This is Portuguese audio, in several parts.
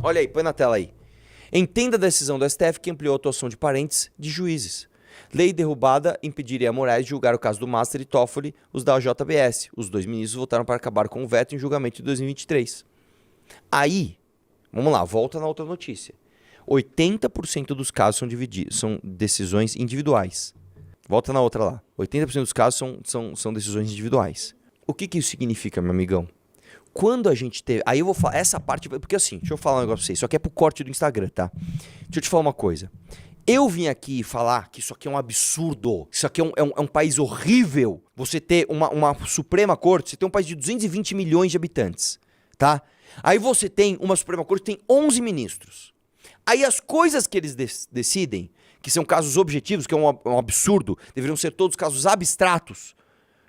Olha aí, põe na tela aí. Entenda a decisão do STF que ampliou a atuação de parentes de juízes. Lei derrubada impediria a Moraes de julgar o caso do Master e Toffoli, os da JBS. Os dois ministros votaram para acabar com o veto em julgamento de 2023. Aí, vamos lá, volta na outra notícia. 80% dos casos são decisões individuais. Volta na outra lá. 80% dos casos são decisões individuais. O que isso significa, meu amigão? Quando a gente teve... Aí eu vou falar essa parte... Porque assim, deixa eu falar um negócio pra vocês. Isso aqui é pro corte do Instagram, tá? Deixa eu te falar uma coisa. Eu vim aqui falar que isso aqui é um absurdo. Isso aqui é um país horrível. Você ter uma Suprema Corte... Você tem um país de 220 milhões de habitantes, tá? Aí você tem uma Suprema Corte que tem 11 ministros. Aí as coisas que eles decidem, que são casos objetivos, que é um absurdo, deveriam ser todos casos abstratos,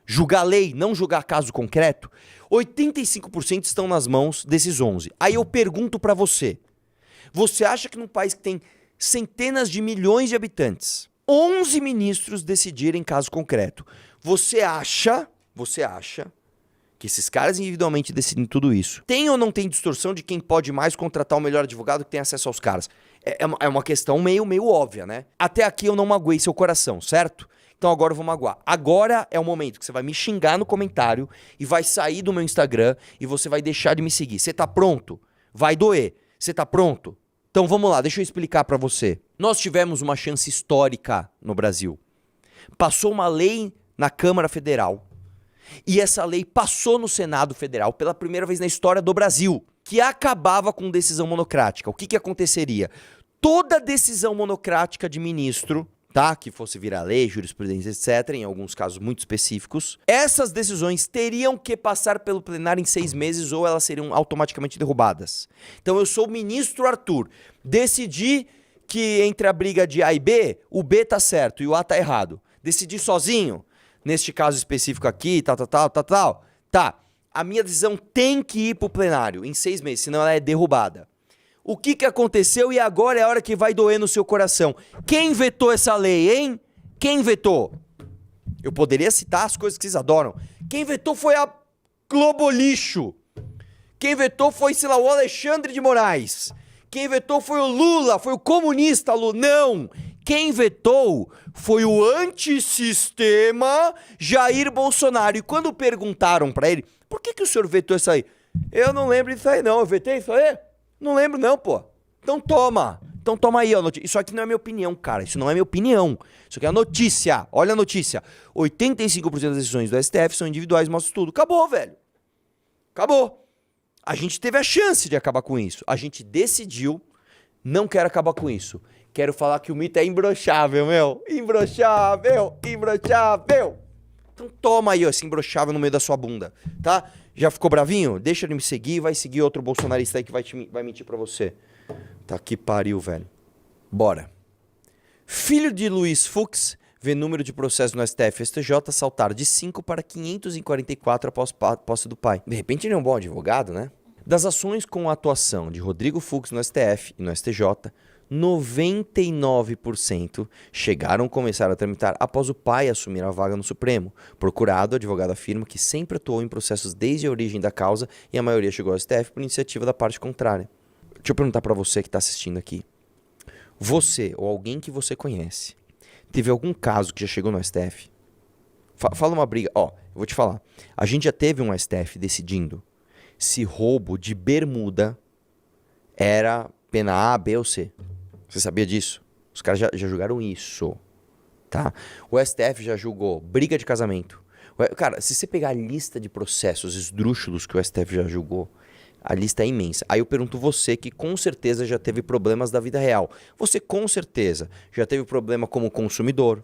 julgar lei, não julgar caso concreto, 85% estão nas mãos desses 11. Aí eu pergunto pra você, você acha que num país que tem centenas de milhões de habitantes, 11 ministros decidirem caso concreto, você acha que esses caras individualmente decidem tudo isso? Tem ou não tem distorção de quem pode mais contratar o melhor advogado que tem acesso aos caras? É uma questão meio óbvia, né? Até aqui eu não magoei seu coração, certo? Então agora eu vou magoar. Agora é o momento que você vai me xingar no comentário e vai sair do meu Instagram e você vai deixar de me seguir. Você tá pronto? Vai doer. Você tá pronto? Então vamos lá, deixa eu explicar pra você. Nós tivemos uma chance histórica no Brasil. Passou uma lei na Câmara Federal. E essa lei passou no Senado Federal pela primeira vez na história do Brasil, que acabava com decisão monocrática. O que aconteceria? Toda decisão monocrática de ministro, tá, que fosse virar lei, jurisprudência, etc., em alguns casos muito específicos, essas decisões teriam que passar pelo plenário em 6 meses ou elas seriam automaticamente derrubadas. Então eu sou o ministro Arthur, decidi que entre a briga de A e B, o B tá certo e o A tá errado. Decidi sozinho. Neste caso específico aqui, tá. A minha decisão tem que ir pro plenário em 6 meses, senão ela é derrubada. O que aconteceu e agora é a hora que vai doer no seu coração? Quem vetou essa lei, hein? Quem vetou? Eu poderia citar as coisas que vocês adoram. Quem vetou foi a Globo Lixo. Quem vetou foi, sei lá, o Alexandre de Moraes. Quem vetou foi o Lula, foi o comunista Lula. Não! Quem vetou foi o antissistema Jair Bolsonaro. E quando perguntaram pra ele, por que o senhor vetou isso aí? Eu não lembro disso aí não, eu vetei isso aí? Não lembro não, pô. Então toma aí, ó. Isso aqui não é minha opinião, cara. Isso não é minha opinião. Isso aqui é a notícia. Olha a notícia. 85% das decisões do STF são individuais, mostra tudo. Acabou, velho. Acabou. A gente teve a chance de acabar com isso. A gente decidiu, não quero acabar com isso. Quero falar que o mito é imbrochável, meu. Imbrochável. Então toma aí, ó, esse imbrochável no meio da sua bunda, tá? Já ficou bravinho? Deixa ele me seguir, vai seguir outro bolsonarista aí que vai mentir pra você. Tá que pariu, velho. Bora. Filho de Luiz Fux vê número de processos no STF e STJ saltar de 5 para 544 após posse do pai. De repente ele é um bom advogado, né? Das ações com a atuação de Rodrigo Fux no STF e no STJ, 99% chegaram a começar a tramitar após o pai assumir a vaga no Supremo. Procurado, o advogado afirma que sempre atuou em processos desde a origem da causa e a maioria chegou ao STF por iniciativa da parte contrária. Deixa eu perguntar pra você que tá assistindo aqui. Você, ou alguém que você conhece, teve algum caso que já chegou no STF? Fala uma briga. Ó, eu vou te falar. A gente já teve um STF decidindo se roubo de bermuda era pena A, B ou C. Você sabia disso? Os caras já julgaram isso, tá? O STF já julgou briga de casamento. Cara, se você pegar a lista de processos esdrúxulos que o STF já julgou, a lista é imensa. Aí eu pergunto você que com certeza já teve problemas da vida real. Você com certeza já teve problema como consumidor.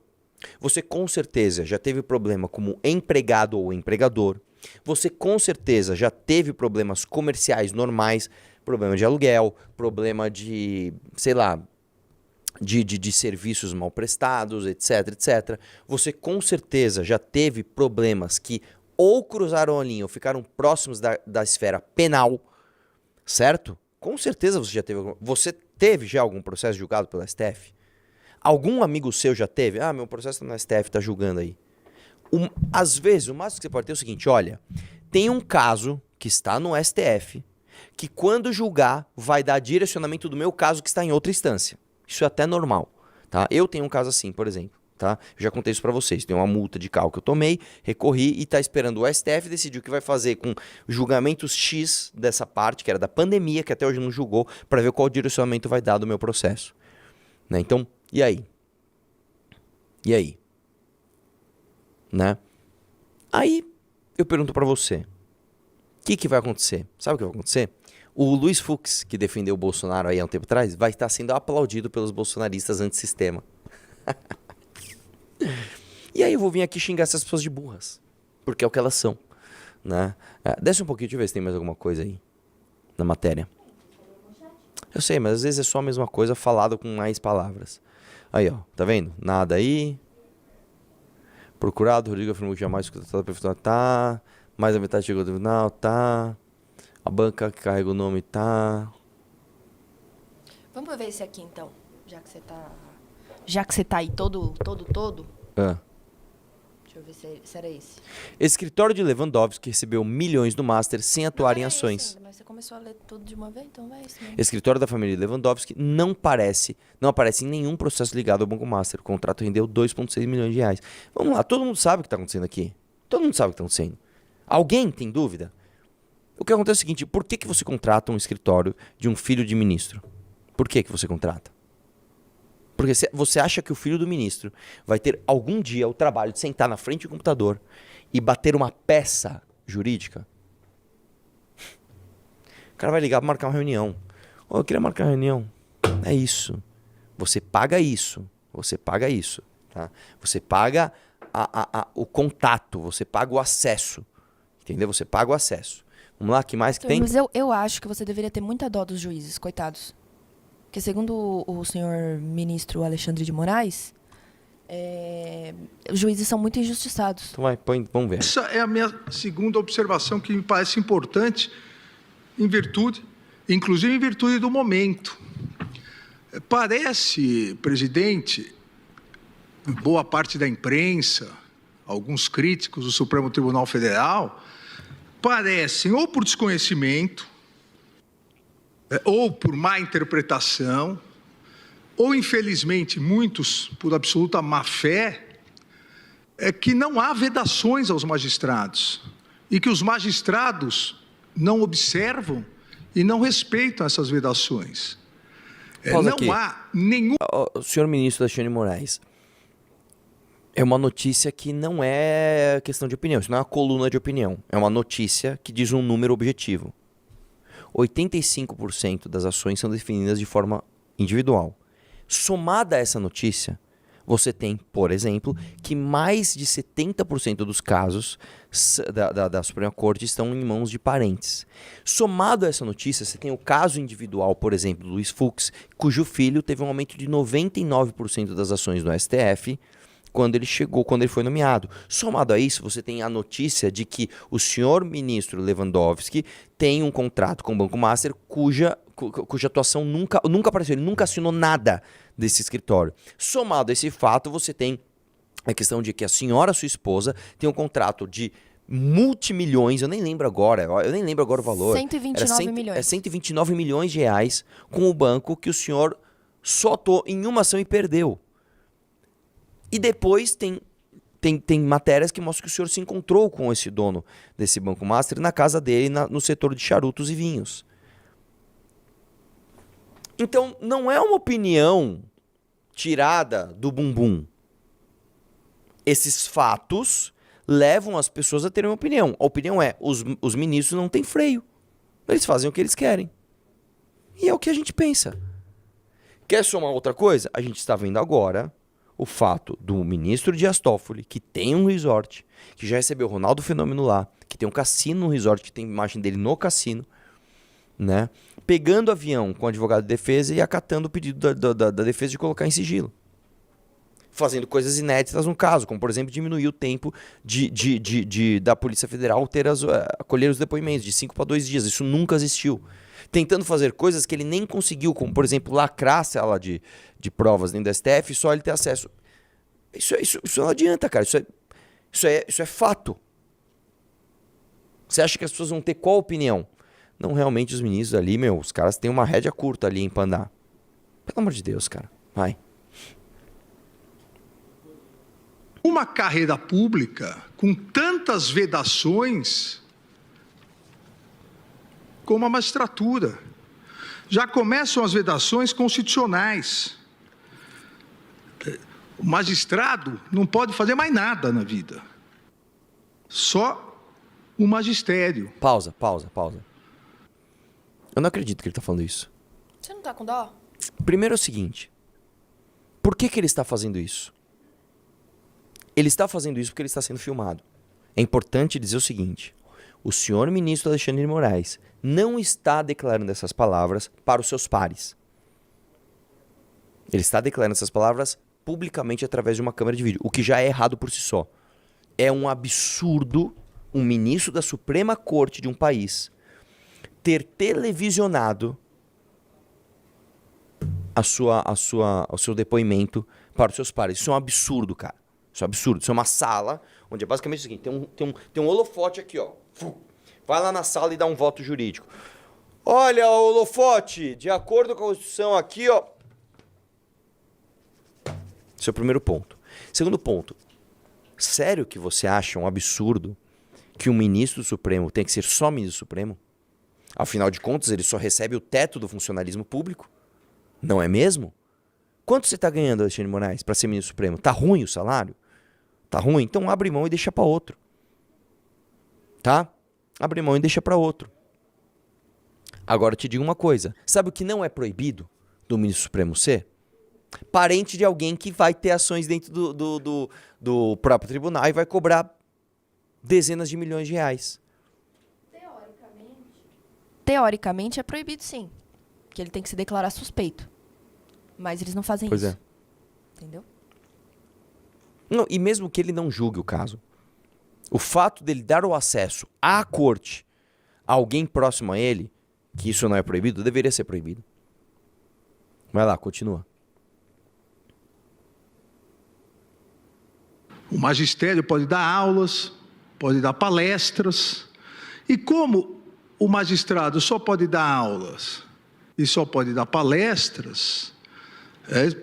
Você com certeza já teve problema como empregado ou empregador. Você com certeza já teve problemas comerciais normais, problema de aluguel, problema de, sei lá, de serviços mal prestados, etc. Você com certeza já teve problemas que ou cruzaram a linha ou ficaram próximos da esfera penal, certo? Com certeza você já teve. Você teve já algum processo julgado pelo STF? Algum amigo seu já teve? Ah, meu processo tá no STF, tá julgando aí. Às vezes, o máximo que você pode ter é o seguinte, olha, tem um caso que está no STF que quando julgar vai dar direcionamento do meu caso que está em outra instância. Isso é até normal, tá? Eu tenho um caso assim, por exemplo, tá? Eu já contei isso para vocês. Tem uma multa de carro que eu tomei, recorri e está esperando o STF decidir o que vai fazer com julgamentos X dessa parte, que era da pandemia, que até hoje não julgou, para ver qual direcionamento vai dar do meu processo. Né? Então, e aí? E aí? Né? Aí eu pergunto para você, o que vai acontecer? Sabe o que vai acontecer? O Luiz Fux, que defendeu o Bolsonaro aí há um tempo atrás, vai estar sendo aplaudido pelos bolsonaristas antissistema. E aí eu vou vir aqui xingar essas pessoas de burras, porque é o que elas são. Né? Desce um pouquinho, deixa eu ver se tem mais alguma coisa aí na matéria. Eu sei, mas às vezes é só a mesma coisa falado com mais palavras. Aí, ó, tá vendo? Nada aí. Procurado, Rodrigo afirmou que jamais escutado prefeitura, tá. Mais da metade chegou do tribunal, tá. A banca que carrega o nome, tá. Vamos ver esse aqui então, já que você tá aí todo. Deixa eu ver se era esse. Escritório de Lewandowski recebeu milhões do Master sem atuar em ações. Ainda, mas você começou a ler tudo de uma vez, então vai esse mesmo. Escritório da família Lewandowski não aparece em nenhum processo ligado ao Banco Master. O contrato rendeu 2,6 milhões de reais. Vamos lá, todo mundo sabe o que está acontecendo aqui. Todo mundo sabe o que está acontecendo. Alguém tem dúvida? O que acontece é o seguinte, por que você contrata um escritório de um filho de ministro? Por que você contrata? Porque você acha que o filho do ministro vai ter algum dia o trabalho de sentar na frente do computador e bater uma peça jurídica? O cara vai ligar para marcar uma reunião. Eu queria marcar uma reunião. É isso. Você paga isso. Você paga isso. Tá? Você paga o contato. Você paga o acesso. Entendeu? Você paga o acesso. Vamos lá, o que mais que tem? Mas eu acho que você deveria ter muita dó dos juízes, coitados. Porque segundo o senhor ministro Alexandre de Moraes, os juízes são muito injustiçados. Então vamos ver. Essa é a minha segunda observação que me parece importante, inclusive em virtude do momento. Parece, presidente, boa parte da imprensa, alguns críticos do Supremo Tribunal Federal, parecem ou por desconhecimento, ou por má interpretação, ou, infelizmente, muitos por absoluta má-fé, que não há vedações aos magistrados e que os magistrados não observam e não respeitam essas vedações. Pausa Não aqui. há nenhum... O senhor ministro Alexandre de Moraes, é uma notícia que não é questão de opinião, isso não é uma coluna de opinião, é uma notícia que diz um número objetivo. 85% das ações são definidas de forma individual. Somada a essa notícia, você tem, por exemplo, que mais de 70% dos casos da Suprema Corte estão em mãos de parentes. Somado a essa notícia, você tem o caso individual, por exemplo, do Luiz Fux, cujo filho teve um aumento de 99% das ações no STF quando ele foi nomeado. Somado a isso, você tem a notícia de que o senhor ministro Lewandowski tem um contrato com o Banco Master cuja atuação nunca apareceu, ele nunca assinou nada desse escritório. Somado a esse fato, você tem a questão de que a senhora, sua esposa, tem um contrato de multimilhões, eu nem lembro agora o valor. 129 milhões. É 129 milhões de reais com o banco que o senhor só atuou em uma ação e perdeu. E depois tem matérias que mostram que o senhor se encontrou com esse dono desse Banco Master na casa dele, no setor de charutos e vinhos. Então, não é uma opinião tirada do bumbum. Esses fatos levam as pessoas a terem uma opinião. A opinião é, os ministros não têm freio. Eles fazem o que eles querem. E é o que a gente pensa. Quer somar outra coisa? A gente está vendo agora o fato do ministro Dias Toffoli, que tem um resort, que já recebeu o Ronaldo Fenômeno lá, que tem um cassino no resort, que tem imagem dele no cassino, né? Pegando avião com o advogado de defesa e acatando o pedido da defesa de colocar em sigilo. Fazendo coisas inéditas no caso, como, por exemplo, diminuir o tempo da Polícia Federal acolher os depoimentos, de 5 para 2 dias. Isso nunca existiu. Tentando fazer coisas que ele nem conseguiu, como, por exemplo, lacrar a sala de provas dentro do STF e só ele ter acesso. Isso não adianta, cara. Isso é fato. Você acha que as pessoas vão ter qual opinião? Não, realmente os ministros ali, os caras têm uma rédea curta ali em Pandá. Pelo amor de Deus, cara. Vai. Uma carreira pública com tantas vedações como a magistratura. Já começam as vedações constitucionais. O magistrado não pode fazer mais nada na vida. Só o magistério. Pausa. Eu não acredito que ele tá falando isso. Você não tá com dó? Primeiro é o seguinte. Por que ele está fazendo isso? Ele está fazendo isso porque ele está sendo filmado. É importante dizer o seguinte. O senhor ministro Alexandre de Moraes não está declarando essas palavras para os seus pares. Ele está declarando essas palavras publicamente através de uma câmera de vídeo, o que já é errado por si só. É um absurdo um ministro da Suprema Corte de um país ter televisionado o seu depoimento para os seus pares. Isso é um absurdo, cara. Isso é um absurdo. Isso é uma sala onde é basicamente o seguinte, tem um holofote aqui, ó. Vai lá na sala e dá um voto jurídico. Olha, holofote, de acordo com a Constituição aqui, ó. Esse é o primeiro ponto. Segundo ponto, sério que você acha um absurdo que um ministro do Supremo tem que ser só ministro do Supremo? Afinal de contas, ele só recebe o teto do funcionalismo público? Não é mesmo? Quanto você está ganhando, Alexandre de Moraes, para ser ministro do Supremo? Tá ruim o salário? Tá ruim? Então abre mão e deixa para outro. Tá? Abre mão e deixa para outro. Agora eu te digo uma coisa. Sabe o que não é proibido do ministro Supremo ser? Parente de alguém que vai ter ações dentro do próprio tribunal e vai cobrar dezenas de milhões de reais. Teoricamente é proibido, sim. Que ele tem que se declarar suspeito. Mas eles não fazem Pois isso. é. Entendeu? Não, e mesmo que ele não julgue o caso, o fato dele dar o acesso à corte a alguém próximo a ele, que isso não é proibido, deveria ser proibido. Vai lá, continua. O magistério pode dar aulas, pode dar palestras. E como o magistrado só pode dar aulas e só pode dar palestras,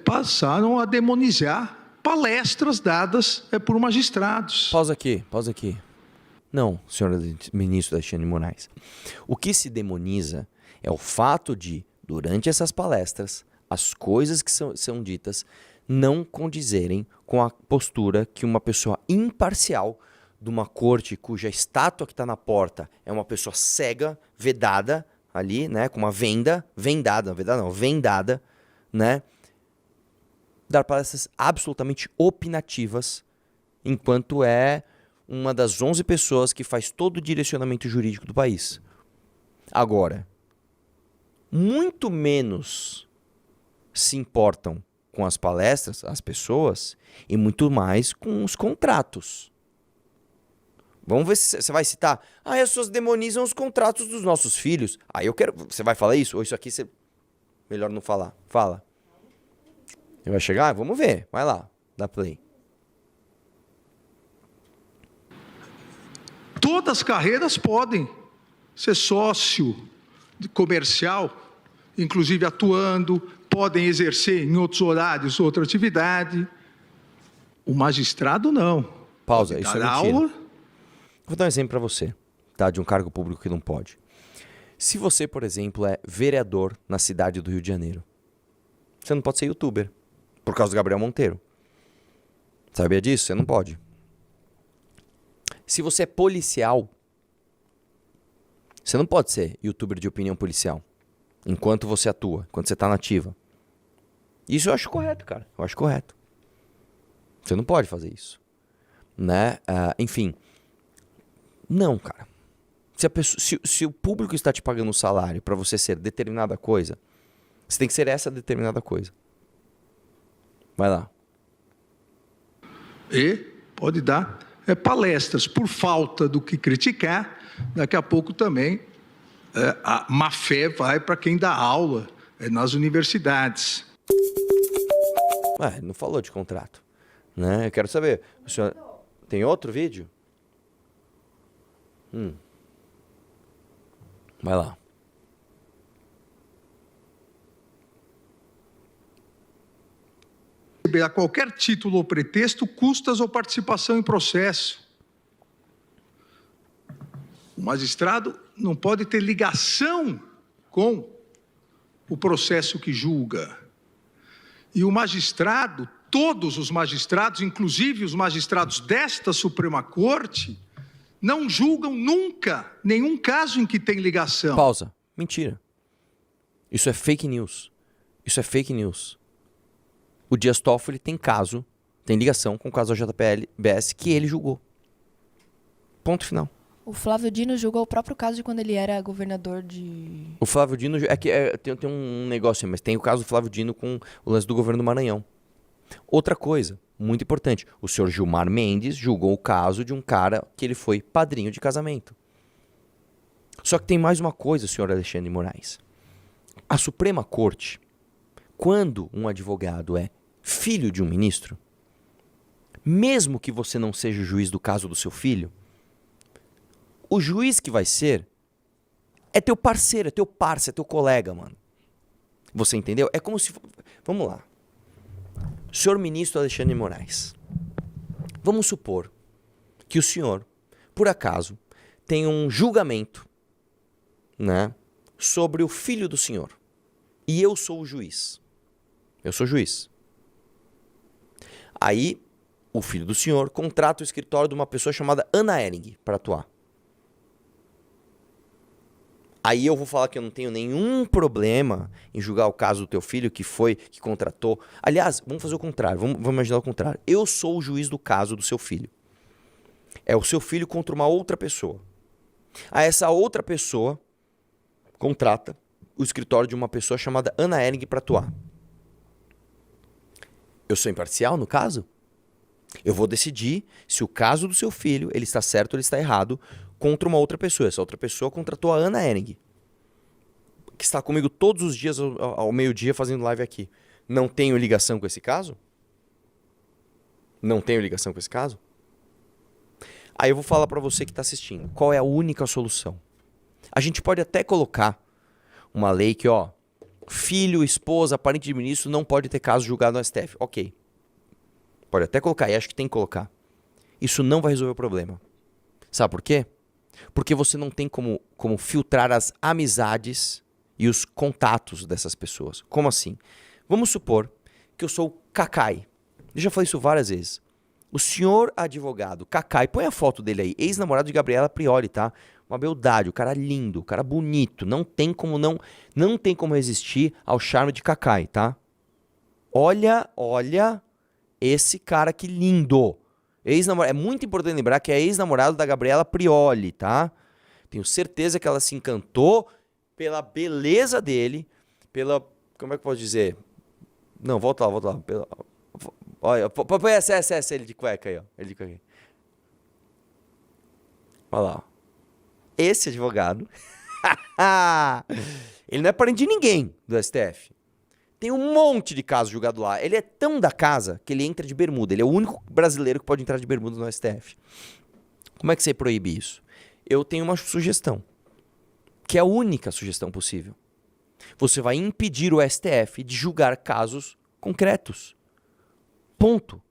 passaram a demonizar palestras dadas por magistrados. Pausa aqui. Não, senhor ministro Alexandre de Moraes. O que se demoniza é o fato de, durante essas palestras, as coisas que são ditas não condizerem com a postura que uma pessoa imparcial de uma corte cuja estátua que está na porta é uma pessoa cega, vedada ali, né, com uma vendada, né, dar palestras absolutamente opinativas, enquanto é uma das 11 pessoas que faz todo o direcionamento jurídico do país. Agora, muito menos se importam com as palestras, as pessoas, e muito mais com os contratos. Vamos ver se você vai citar. As pessoas demonizam os contratos dos nossos filhos. Eu quero... Você vai falar isso? Ou isso aqui você... Melhor não falar. Fala. Ele vai chegar? Vamos ver. Vai lá. Dá play. Todas as carreiras podem ser sócio comercial, inclusive atuando, podem exercer em outros horários outra atividade. O magistrado não. Pausa. Pode Isso é dar mentira. aula. Vou dar um exemplo para você, tá? De um cargo público que não pode. Se você, por exemplo, é vereador na cidade do Rio de Janeiro, você não pode ser youtuber, por causa do Gabriel Monteiro. Sabia disso? Você não pode. Se você é policial, você não pode ser youtuber de opinião policial, enquanto você atua, enquanto você está na ativa. Isso eu acho correto, cara. Eu acho correto. Você não pode fazer isso. Né? Enfim... Não, cara. Se o público está te pagando um salário para você ser determinada coisa, você tem que ser essa determinada coisa. Vai lá. E pode dar palestras por falta do que criticar. Daqui a pouco também a má-fé vai para quem dá aula nas universidades. Não falou de contrato, né? Eu quero saber. O senhor tem outro vídeo? Vai lá. receber a qualquer título ou pretexto custas ou participação em processo. O magistrado não pode ter ligação com o processo que julga. E o magistrado, todos os magistrados, inclusive os magistrados desta Suprema Corte, não julgam nunca nenhum caso em que tem ligação. Pausa. Mentira. Isso é fake news. Isso é fake news. O Dias Toffoli tem ligação com o caso da JBS que ele julgou. Ponto final. O Flávio Dino julgou o próprio caso de quando ele era governador de... O Flávio Dino, tem um negócio aí, mas tem o caso do Flávio Dino com o lance do governo do Maranhão. Outra coisa, muito importante, o senhor Gilmar Mendes julgou o caso de um cara que ele foi padrinho de casamento. Só que tem mais uma coisa, senhor Alexandre de Moraes. A Suprema Corte, quando um advogado é filho de um ministro, mesmo que você não seja o juiz do caso do seu filho, o juiz que vai ser é teu parceiro, é teu parça, é teu colega, mano. Você entendeu? É como se... Vamos lá. Senhor ministro Alexandre de Moraes, vamos supor que o senhor, por acaso, tem um julgamento, né, sobre o filho do senhor. E eu sou o juiz. Eu sou juiz. Aí, o filho do senhor contrata o escritório de uma pessoa chamada Ana Ehring para atuar. Aí eu vou falar que eu não tenho nenhum problema em julgar o caso do teu filho que contratou. Aliás, vamos fazer o contrário, vamos imaginar o contrário. Eu sou o juiz do caso do seu filho. É o seu filho contra uma outra pessoa. Aí essa outra pessoa contrata o escritório de uma pessoa chamada Ana Ehring para atuar. Eu sou imparcial no caso? Eu vou decidir se o caso do seu filho ele está certo ou ele está errado contra uma outra pessoa. Essa outra pessoa contratou a Ana Ehring, que está comigo todos os dias ao meio-dia fazendo live aqui. Não tenho ligação com esse caso? Não tenho ligação com esse caso? Aí eu vou falar para você que está assistindo. Qual é a única solução? A gente pode até colocar uma lei que, ó, filho, esposa, parente de ministro não pode ter caso julgado no STF. Ok. Pode até colocar, e acho que tem que colocar. Isso não vai resolver o problema. Sabe por quê? Porque você não tem como filtrar as amizades e os contatos dessas pessoas. Como assim? Vamos supor que eu sou o Cacai. Eu já falei isso várias vezes. O senhor advogado Cacai, põe a foto dele aí, ex-namorado de Gabriela Prioli, tá? Uma beldade, o cara lindo, o cara bonito. Não tem como resistir ao charme de Cacai, tá? Olha esse cara que lindo. É muito importante lembrar que é ex-namorado da Gabriela Prioli, tá? Tenho certeza que ela se encantou pela beleza dele, como é que eu posso dizer? Não, volta lá. Olha, põe essa ele de cueca aí, ó. Ele de cueca. Olha lá, ó. Esse advogado, ele não é parente de ninguém do STF. Tem um monte de casos julgados lá. Ele é tão da casa que ele entra de bermuda. Ele é o único brasileiro que pode entrar de bermuda no STF. Como é que você proíbe isso? Eu tenho uma sugestão, que é a única sugestão possível. Você vai impedir o STF de julgar casos concretos. Ponto.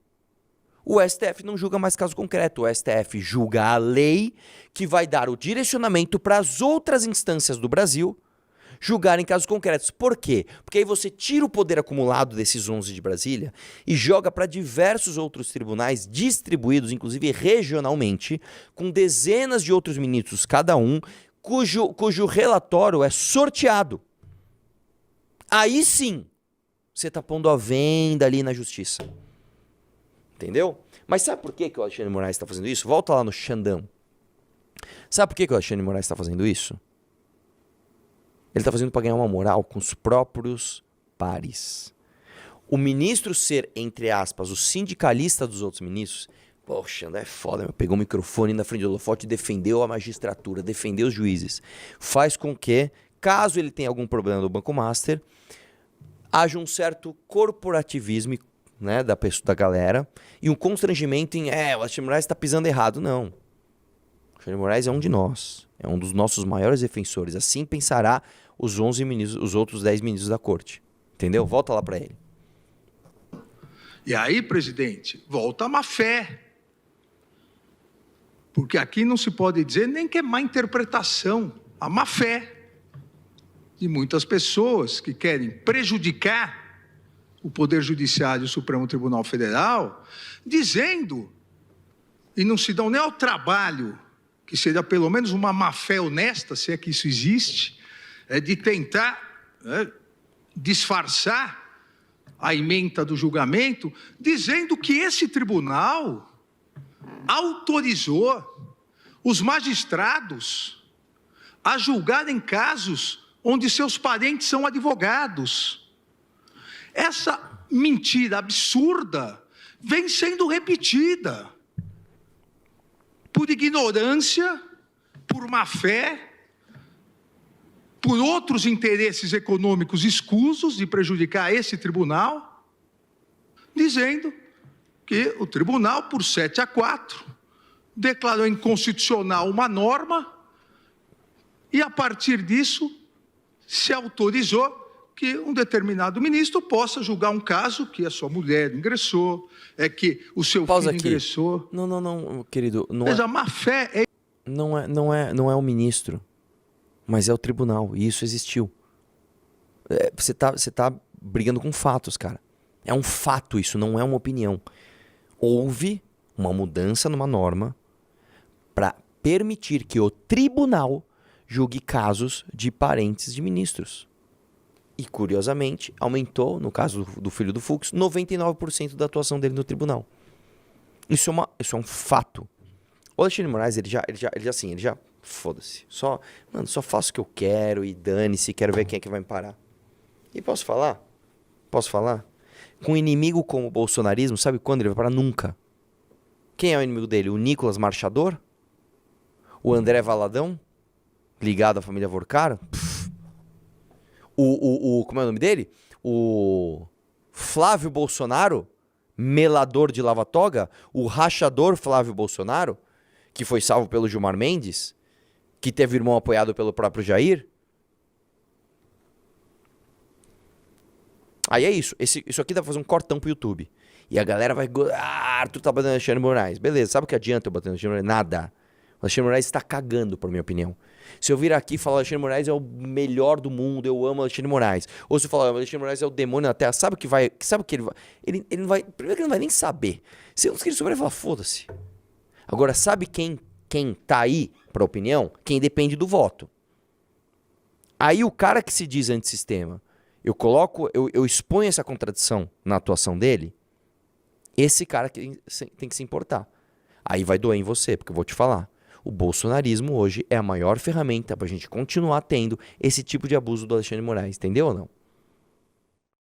O STF não julga mais caso concreto. O STF julga a lei que vai dar o direcionamento para as outras instâncias do Brasil julgarem casos concretos. Por quê? Porque aí você tira o poder acumulado desses 11 de Brasília e joga para diversos outros tribunais distribuídos, inclusive regionalmente, com dezenas de outros ministros cada um, cujo relatório é sorteado. Aí sim, você está pondo à venda ali na justiça. Entendeu? Mas sabe por que o Alexandre de Moraes está fazendo isso? Volta lá no Xandão. Sabe por que o Alexandre de Moraes está fazendo isso? Ele está fazendo para ganhar uma moral com os próprios pares. O ministro ser, entre aspas, o sindicalista dos outros ministros, poxa, é foda, meu. Pegou o microfone na frente do holofote e defendeu a magistratura, defendeu os juízes. Faz com que, caso ele tenha algum problema do Banco Master, haja um certo corporativismo, né, da galera, e um constrangimento em, o Alexandre de Moraes está pisando errado. Não. O Alexandre de Moraes é um de nós. É um dos nossos maiores defensores. Assim pensará os 11 ministros, os outros 10 ministros da corte. Entendeu? Volta lá para ele. E aí, presidente, volta a má fé. Porque aqui não se pode dizer nem que é má interpretação, a má fé de muitas pessoas que querem prejudicar o Poder Judiciário e o Supremo Tribunal Federal, dizendo, e não se dão nem ao trabalho, que seria pelo menos uma má fé honesta, se é que isso existe, de tentar disfarçar a ementa do julgamento, dizendo que esse tribunal autorizou os magistrados a julgarem casos onde seus parentes são advogados. Essa mentira absurda vem sendo repetida por ignorância, por má fé, por outros interesses econômicos escusos de prejudicar esse tribunal, dizendo que o tribunal, por 7-4, declarou inconstitucional uma norma e, a partir disso, se autorizou que um determinado ministro possa julgar um caso que a sua mulher ingressou, que o seu Pausa filho aqui. ingressou. Não, querido. Mas a má fé é... Não é o ministro, mas é o tribunal, e isso existiu. Você tá brigando com fatos, cara. É um fato isso, não é uma opinião. Houve uma mudança numa norma para permitir que o tribunal julgue casos de parentes de ministros. E, curiosamente, aumentou, no caso do filho do Fux, 99% da atuação dele no tribunal. Isso é um fato. O Alexandre de Moraes, ele já foda-se. Só faço o que eu quero e dane-se, quero ver quem é que vai me parar. E posso falar? Com um inimigo como o bolsonarismo, sabe quando ele vai parar? Nunca. Quem é o inimigo dele? O Nicolas Marchador? O André Valadão? Ligado à família Vorcaro? Como é o nome dele? O Flávio Bolsonaro? Melador de lava-toga? O rachador Flávio Bolsonaro? Que foi salvo pelo Gilmar Mendes? Que teve irmão apoiado pelo próprio Jair? Aí é isso. Isso aqui dá pra fazer um cortão pro YouTube. E a galera vai... tu tá batendo no Alexandre de Moraes. Beleza, sabe o que adianta eu bater no Alexandre de Moraes? Nada. O Alexandre de Moraes está cagando, por minha opinião. Se eu vir aqui e falar Alexandre de Moraes é o melhor do mundo, eu amo Alexandre de Moraes. Ou se eu falar Alexandre de Moraes é o demônio na terra, sabe o que ele vai... Ele não vai... Primeiro que ele não vai nem saber. Segundo que ele souber, ele vai falar, foda-se. Agora, sabe quem tá aí pra opinião? Quem depende do voto. Aí o cara que se diz antissistema, eu exponho essa contradição na atuação dele, esse cara que tem que se importar. Aí vai doer em você, porque eu vou te falar. O bolsonarismo hoje é a maior ferramenta pra gente continuar tendo esse tipo de abuso do Alexandre de Moraes, entendeu ou não?